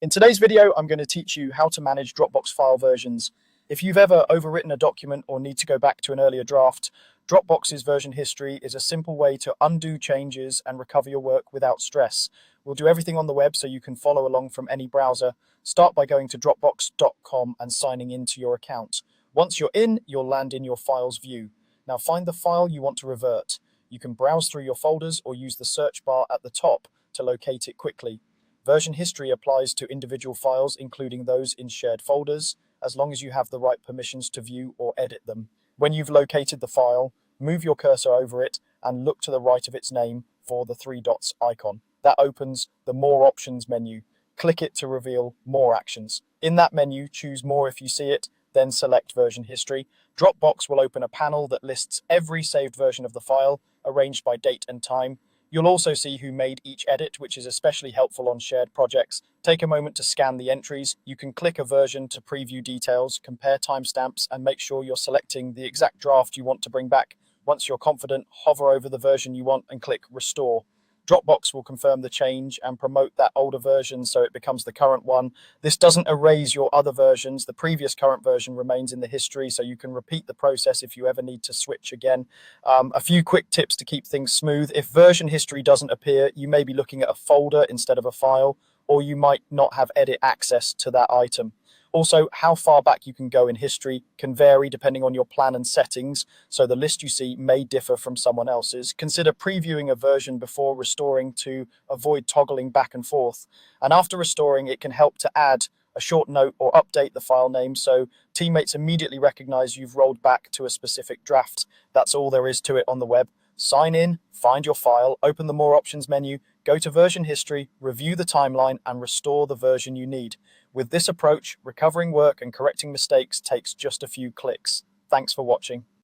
In today's video, I'm going to teach you how to manage Dropbox file versions. If you've ever overwritten a document or need to go back to an earlier draft, Dropbox's version history is a simple way to undo changes and recover your work without stress. We'll do everything on the web so you can follow along from any browser. Start by going to dropbox.com and signing into your account. Once you're in, you'll land in your files view. Now find the file you want to revert. You can browse through your folders or use the search bar at the top to locate it quickly. Version history applies to individual files, including those in shared folders, as long as you have the right permissions to view or edit them. When you've located the file, move your cursor over it and look to the right of its name for the three dots icon. That opens the More Options menu. Click it to reveal more actions. In that menu, choose More if you see it, then select Version History. Dropbox will open a panel that lists every saved version of the file, arranged by date and time. You'll also see who made each edit, which is especially helpful on shared projects. Take a moment to scan the entries. You can click a version to preview details, compare timestamps, and make sure you're selecting the exact draft you want to bring back. Once you're confident, hover over the version you want and click Restore. Dropbox will confirm the change and promote that older version so it becomes the current one. This doesn't erase your other versions. The previous current version remains in the history, so you can repeat the process if you ever need to switch again. A few quick tips to keep things smooth. If version history doesn't appear, you may be looking at a folder instead of a file, or you might not have edit access to that item. Also, how far back you can go in history can vary depending on your plan and settings, so the list you see may differ from someone else's. Consider previewing a version before restoring to avoid toggling back and forth. And after restoring, it can help to add a short note or update the file name so teammates immediately recognize you've rolled back to a specific draft. That's all there is to it on the web. Sign in, find your file, open the More Options menu, go to Version History, review the timeline, and restore the version you need. With this approach, recovering work and correcting mistakes takes just a few clicks. Thanks for watching.